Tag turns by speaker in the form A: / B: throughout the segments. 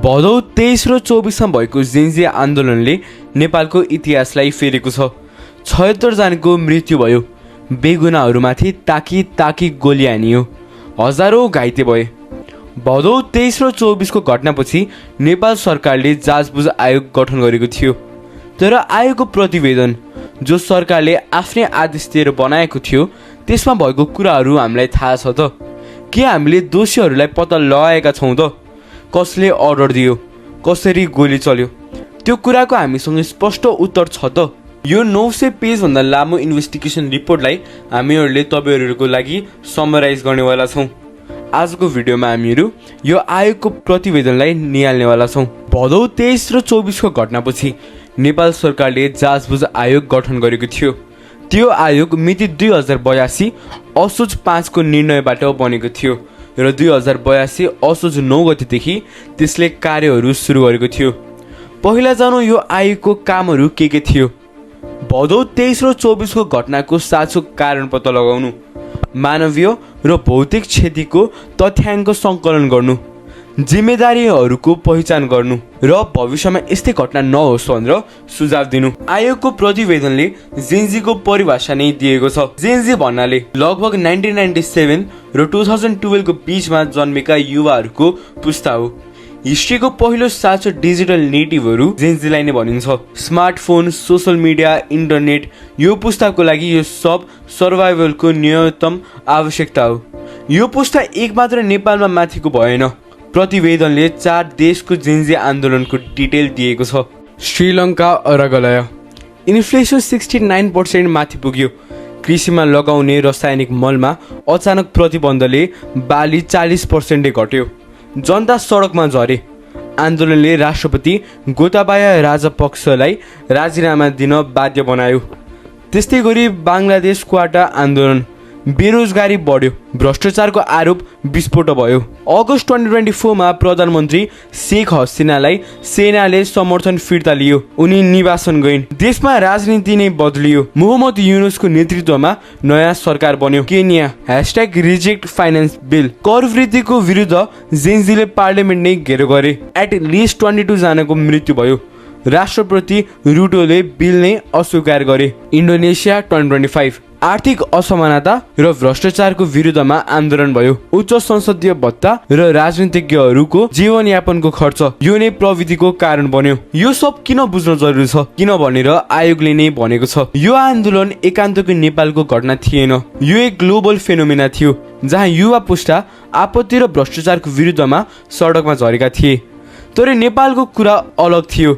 A: भदौ 23 र 24 मा भएको जेन्जी आन्दोलनले नेपालको इतिहासलाई फेरेको छ। 76 जनाको मृत्यु भयो, बेगुनाहरूमाथि ताकी ताकी गोली हानियो, हजारौं घाइते भए। भदौ 23 र 24 को घटनापछि नेपाल सरकारले जाँचबुझ आयोग गठन गरेको थियो। तर आयोगको प्रतिवेदन जो सरकारले आफ्नै आदेश दिएर बनाएको थियो त्यसमा भएको कुराहरू हामीलाई थाहा छ त? के हामीले दोषीहरूलाई पत्ता लगाएका छौँ त? कसले अर्डर दियो, कसरी गोली चल्यो, त्यो कुराको हामीसँग स्पष्ट उत्तर छ त? यो 900 पेजभन्दा लामो इन्भेस्टिगेसन रिपोर्टलाई हामीहरूले तपाईँहरूको लागि समराइज गर्नेवाला छौँ। आजको भिडियोमा हामीहरू यो आयोगको प्रतिवेदनलाई निहाल्नेवाला छौँ। भदौ 23 र 24 को घटनापछि नेपाल सरकारले जाँचबुझ आयोग गठन गरेको थियो। त्यो आयोग मिति 2082 असोज 5 को निर्णयबाट बनेको थियो र 2082 असोज 9 गतेदेखि त्यसले कार्यहरू सुरु गरेको थियो। पहिला जानु यो आयोगको कामहरू के थियो। भदौ 23 र 24 को घटनाको साँचो कारण पत्ता लगाउनु, मानवीय र भौतिक क्षतिको तथ्याङ्क सङ्कलन गर्नु, जिम्मेदारीहरूको पहिचान गर्नु र भविष्यमा यस्तै घटना नहोस् भनेर सुझाव दिनु। आयोगको प्रतिवेदनले जेन्जीको परिभाषा नै दिएको छ। जेन्जी भन्नाले लगभग 1997 र 2012 को बीचमा जन्मेका युवाहरूको पुस्ता हो। हिस्ट्रीको पहिलो साँचो डिजिटल नेटिभहरू जेन्जीलाई नै भनिन्छ। स्मार्टफोन, सोसल मिडिया, इन्टरनेट यो पुस्ताको लागि यो सब सर्भाइभलको न्यूनतम आवश्यकता हो। यो पुस्ता एक मात्र नेपालमा माथिको भएन। प्रतिवेदनले 4 देशको जेन्जी आन्दोलनको डिटेल दिएको छ। श्रीलङ्का अरागलय इन्फ्लेसन 69% माथि पुग्यो। कृषिमा लगाउने रासायनिक मलमा अचानक प्रतिबन्धले बाली 40% घट्यो। जनता सडकमा झरे। आन्दोलनले राष्ट्रपति गोताबाया राजपक्षलाई राजीनामा दिन बाध्य बनायो। त्यस्तै गरी बङ्गलादेश क्वाटा आन्दोलन, बेरोजगारी बढ्यो, भ्रष्टाचारको आरोप विस्फोट भयो। अगस्त 2024 मा प्रधानमन्त्री शेख हसिनालाई सेनाले समर्थन फिर्ता लियो। उनी निवासन गइन्। देशमा राजनीति नै बदलियो। मोहम्मद युनुसको नेतृत्वमा नयाँ सरकार बन्यो। केन्या #रिजेक्ट फाइनेन्स बिल, कर वृद्धिको विरुद्ध जेन्जीले पार्लियामेन्ट नै घेरो गरे। एट लिस्ट 22 जनाको मृत्यु भयो। राष्ट्रपति रुटोले बिल नै अस्वीकार गरे। इन्डोनेसिया 2025 आर्थिक असमानता र भ्रष्टाचारको विरुद्धमा आन्दोलन भयो। उच्च संसदीय भत्ता र राजनीतिज्ञहरूको जीवनयापनको खर्च यो नै प्रविधिको कारण बन्यो। यो सब किन बुझ्न जरुरी छ? किन भनेर आयोगले नै भनेको छ यो आन्दोलन एकान्तको नेपालको घटना थिएन। यो एक ग्लोबल फेनोमेना थियो जहाँ युवा पुस्ता आपत्ति र भ्रष्टाचारको विरुद्धमा सडकमा झरेका थिए। तर नेपालको कुरा अलग थियो,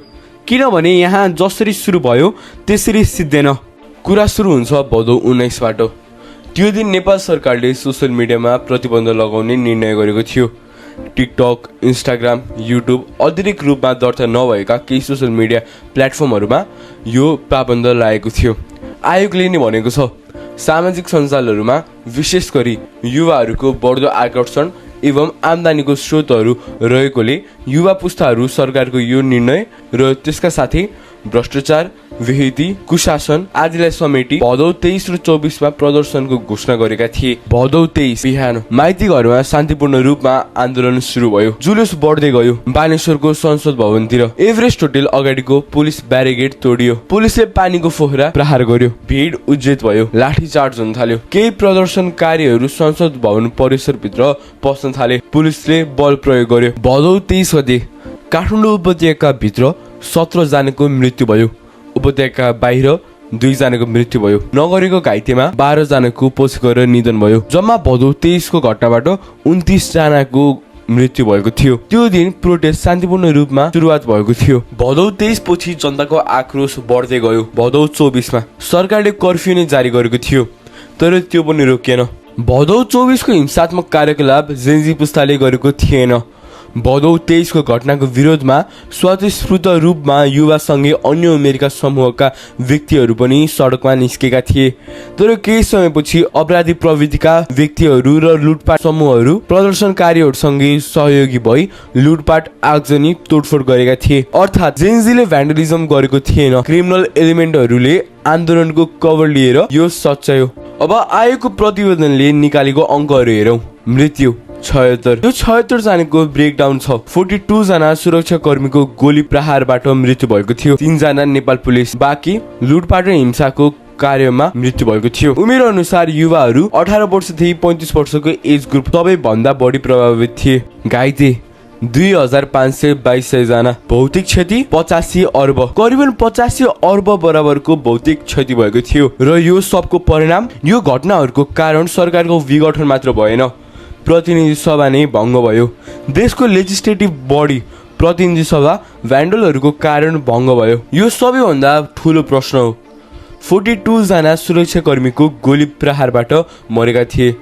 A: किनभने यहाँ जसरी सुरु भयो त्यसरी सिद्धिएन। कुरा सुरु हुन्छ भदौ 19 बाट। त्यो दिन नेपाल सरकारले सोसल मिडियामा प्रतिबन्ध लगाउने निर्णय गरेको थियो। टिकटक, इन्स्टाग्राम, युट्युब अतिरिक्त रूपमा दर्ता नभएका केही सोसल मिडिया प्लेटफर्महरूमा यो प्रतिबन्ध लागेको थियो। आयोगले नै भनेको छ सामाजिक सञ्जालहरूमा विशेष गरी युवाहरूको बढ्दो आकर्षण एवं आम्दानीको स्रोतहरू रहेकोले युवा पुस्ताहरू सरकारको यो निर्णय र त्यसका साथै भ्रष्टाचार, विहिति, कुशासन आदिलाई समेटी भदौ 23 र 24 मा प्रदर्शनको घोषणा गरेका थिए। भदौ 23 बिहान माइती घरमा शान्तिपूर्ण रूपमा आन्दोलन सुरु भयो। जुलुस बढ्दै गयो। बानेश्वरको संसद भवनतिर एभरेस्ट होटल अगाडिको पुलिस ब्यारिकेड तोडियो। पुलिसले पानीको फोहरा प्रहार गर्यो। भिड उज्जित भयो। लाठीचार्ज हुन थाल्यो। केही प्रदर्शनकारीहरू संसद भवन परिसरभित्र पस्न थाले। पुलिसले बल प्रयोग गर्यो। भदौ 23 गते काठमाडौँ उपत्यका भित्र 17 जनाको मृत्यु भयो। उपत्यका बाहिर 2 जनाको मृत्यु भयो। नगरेको घाइतेमा 12 जनाको पछि गएर निधन भयो। जम्मा भदौ 23 को घटनाबाट 29 जनाको मृत्यु भएको थियो। त्यो दिन प्रोटेस्ट शान्तिपूर्ण रूपमा सुरुवात भएको थियो। भदौ 23 पछि जनताको आक्रोश बढ्दै गयो। भदौ 24 मा सरकारले कर्फ्यू नै जारी गरेको थियो, तर त्यो पनि रोकिएन। भदौ 24 को हिंसात्मक कार्यकलाप जेन्जी पुस्ताले गरेको थिएन। भदौ 23 को घटनाको विरोधमा स्वतस्फूर्त रूपमा युवासँगै अन्य उमेरका समूहका व्यक्तिहरू पनि सडकमा निस्केका थिए। तर केही समयपछि अपराधी प्रवृत्तिका व्यक्तिहरू र लुटपाट समूहहरू प्रदर्शनकारीहरूसँगै सहयोगी भई लुटपाट, आगजनी, तोडफोड गरेका थिए। अर्थात् जेन्जीले भ्यान्डलिजम गरेको थिएन। क्रिमिनल एलिमेन्टहरूले आन्दोलनको कभर लिएर यो सच्यायो। अब आयोगको प्रतिवेदनले निकालेको अङ्कहरू हेरौँ। मृत्यु 76 यो 76 जनाको ब्रेकडाउन छ। 42 जना सुरक्षाकर्मीको गोली प्रहारबाट मृत्यु भएको थियो। 3 जना नेपाल पुलिस, बाँकी लुटपाट र हिंसाको कार्यमा मृत्यु भएको थियो। उमेर अनुसार युवाहरू 18 वर्षदेखि 35 वर्षको एज ग्रुप सबैभन्दा बढी प्रभावित थिए। घाइते 2522 जना। भौतिक क्षति 85 अर्ब, करिबन 85 अर्ब बराबरको भौतिक क्षति भएको थियो। र यो सबको परिणाम, यो घटनाहरूको कारण सरकारको विघटन मात्र भएन, प्रतिनिधि सभा नै भङ्ग भयो। देशको लेजिस्लेटिभ बडी प्रतिनिधि सभा भ्यान्डलहरूको कारण भङ्ग भयो। यो सबैभन्दा ठुलो प्रश्न हो। 42 जना सुरक्षाकर्मीको गोली प्रहारबाट मरेका थिए।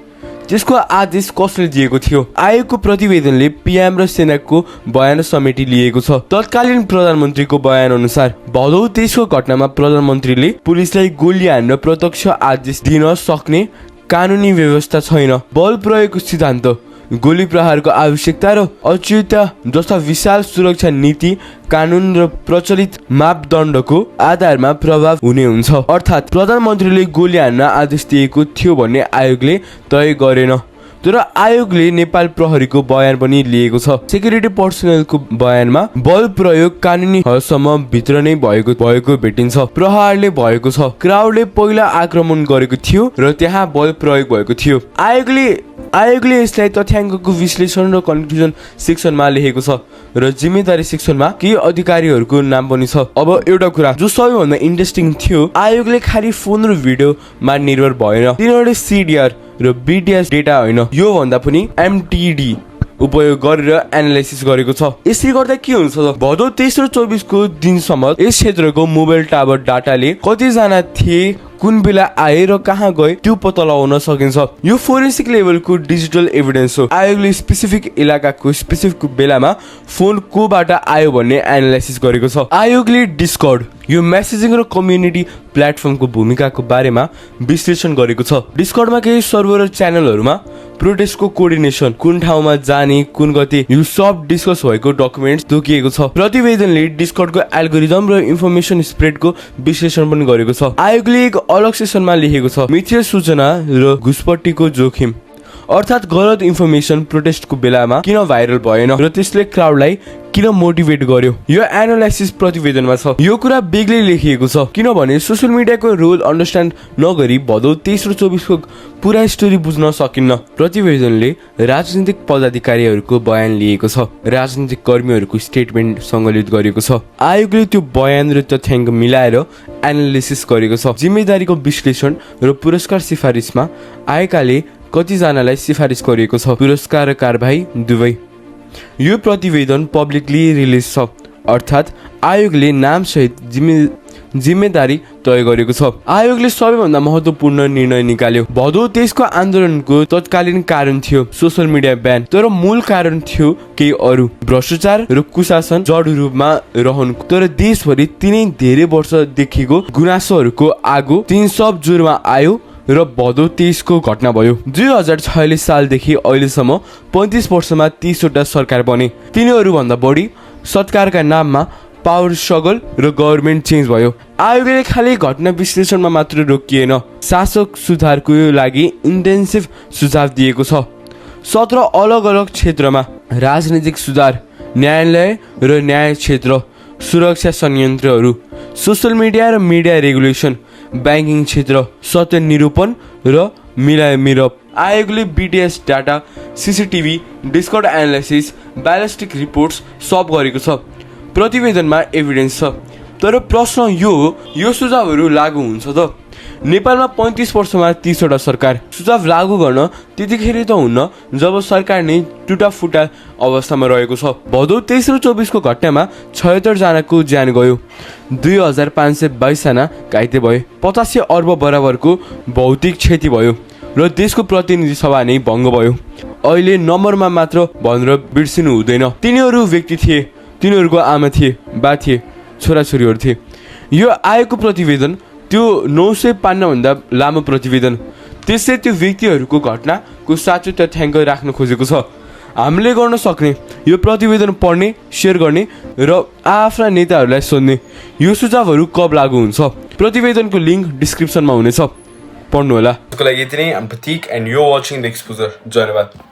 A: त्यसको आदेश कसले दिएको थियो? आयोगको प्रतिवेदनले पीएम र सेनाको बयान समेटी लिएको छ। तत्कालीन प्रधानमन्त्रीको बयान अनुसार भदौ 23 को घटनामा प्रधानमन्त्रीले पुलिसलाई गोली हान्न प्रत्यक्ष आदेश दिन सक्ने कानुनी व्यवस्था छैन। बल प्रयोगको सिद्धान्त, गोली प्रहारको आवश्यकता र औचित्य जस्ता विशाल सुरक्षा नीति, कानुन र प्रचलित मापदण्डको आधारमा प्रभाव हुने हुन्छ। अर्थात् प्रधानमन्त्रीले गोली हान्न आदेश दिएको थियो भन्ने आयोगले तय गरेन। तर आयोगले नेपाल प्रहरीको बयान पनि लिएको छ। सेक्युरिटी पर्सनलको बयानमा बल प्रयोग कानुनी हदसम्म भित्र नै भएको भेटिन्छ। प्रहारले भएको छ। क्राउडले पहिला आक्रमण गरेको थियो र त्यहाँ बल प्रयोग भएको थियो। आयोगले यसलाई तथ्याङ्कको विश्लेषण र कन्क्लुजन सेक्सनमा लेखेको छ र जिम्मेदारी सेक्सनमा केही अधिकारीहरूको नाम पनि छ। अब एउटा कुरा जो सबैभन्दा इन्ट्रेस्टिङ थियो, आयोगले खालि फोन र भिडियोमा निर्भर भएन। तिनीहरूले सिडिआर र बिटिएस डेटा होइन, यो भन्दा पनि एमटिडी उपयोग गरेर एनालाइसिस गरेको छ। यसले गर्दा के हुन्छ त, भदौ 23 र 24 को दिनसम्म यस क्षेत्रको मोबाइल टावर डाटाले कतिजना थिए, कुन बेला आए र कहाँ गए त्यो पत्ता लगाउन सकिन्छ। यो फोरेन्सिक लेभलको डिजिटल एभिडेन्स हो। आयोगले स्पेसिफिक इलाकाको स्पेसिफिक बेलामा फोन कोबाट आयो भन्ने एनालाइसिस गरेको छ। आयोगले डिस्कर्ड, यो मेसेजिङ र कम्युनिटी प्लेटफर्मको भूमिकाको बारेमा विश्लेषण गरेको छ। डिस्कर्डमा केही सर्भर र च्यानलहरूमा प्रोटेस्टको कोअर्डिनेसन, कुन ठाउँमा जाने, कुन गते, यो सब डिस्कस भएको डकुमेन्ट्स तोकिएको छ। प्रतिवेदनले डिस्कर्डको एल्गोरिदम र इन्फर्मेसन स्प्रेडको विश्लेषण पनि गरेको छ। आयोगले एक अलग सेसनमा लेखेको छ, मिथ्या सूचना र घुसपट्टिको जोखिम, अर्थात् गलत इन्फर्मेसन प्रोटेस्टको बेलामा किन भाइरल भएन र त्यसले क्राउडलाई किन मोटिभेट गर्यो। यो एनालाइसिस प्रतिवेदनमा छ। यो कुरा बेग्लै लेखिएको छ किनभने सोसियल मिडियाको रोल अन्डरस्ट्यान्ड नगरी भदौ 23 र 24 को पुरा स्टोरी बुझ्न सकिन्न। प्रतिवेदनले राजनीतिक पदाधिकारीहरूको बयान लिएको छ, राजनीतिक कर्मीहरूको स्टेटमेन्ट सङ्कलित गरेको छ। आयोगले त्यो बयान र तथ्याङ्क मिलाएर एनालिसिस गरेको छ। जिम्मेदारीको विश्लेषण र पुरस्कार सिफारिसमा आएकाले कतिजनालाई सिफारिस गरिएको छ, पुरस्कार र कारबाही दुवै। यो प्रतिवेदन पब्लिकली रिलिज छ, अर्थात् आयोगले नामसहित जिम्मेदारी तय गरेको छ। आयोगले सबैभन्दा महत्त्वपूर्ण निर्णय निकाल्यो। भदौ 23 को आन्दोलनको तत्कालीन कारण थियो सोसियल मिडिया ब्यान, तर मूल कारण थियो केही अरू, भ्रष्टाचार र कुशासन जड रूपमा रहनु। तर देशभरि तिनै धेरै वर्षदेखिको गुनासोहरूको आगो तीन सब जोरमा आयो र भदौ 23 को घटना भयो। 2046 सालदेखि अहिलेसम्म 35 वर्षमा 30 वटा सरकार बने। तिनीहरूभन्दा बढी सत्कारका नाममा पावर स्ट्रगल र गभर्मेन्ट चेन्ज भयो। आयोगले खालि घटना विश्लेषणमा मात्र रोकिएन, शासक सुधारको लागि इन्टेन्सिभ सुझाव दिएको छ। 17 अलग अलग क्षेत्रमा राजनीतिक सुधार, न्यायालय र न्याय क्षेत्र, सुरक्षा संयन्त्रहरू, सोसियल मिडिया र मिडिया रेगुलेसन, ब्याङ्किङ क्षेत्र, सत्य निरूपण र मिलामिरप। आयोगले BTS data, CCTV, Discord analysis, ballistic reports सब गरेको छ। प्रतिवेदनमा एभिडेन्स छ। तर प्रश्न यो सुझावहरू लागू हुन्छ त? नेपालमा 35 वर्षमा 30 वटा सरकार। सुझाव लागू गर्न त्यतिखेर त हुन्न जब सरकार नै टुटाफुटा अवस्थामा रहेको छ। भदौ 23 र 24 को घटनामा 76 जनाको ज्यान गयो, 2522 जना घाइते भए, 85 अर्ब बराबरको भौतिक क्षति भयो र देशको प्रतिनिधि सभा नै भङ्ग भयो। अहिले नम्बरमा मात्र भनेर बिर्सिनु हुँदैन। तिनीहरू व्यक्ति थिए, तिनीहरूको आमा थिए, बा थिए, छोराछोरीहरू थिए। यो आयोगको प्रतिवेदन त्यो 900 पान्नाभन्दा लामो प्रतिवेदन, त्यसले त्यो व्यक्तिहरूको घटनाको साँचो तथ्याङ्क राख्न खोजेको छ। हामीले गर्न सक्ने यो प्रतिवेदन पढ्ने, सेयर गर्ने र आफ्ना नेताहरूलाई सोध्ने। यो सुझावहरू कब लागू हुन्छ? प्रतिवेदनको लिङ्क डिस्क्रिप्सनमा हुनेछ, पढ्नु होला। त्यसको लागि यति नै। Pratik and you watching the exposure. धन्यवाद।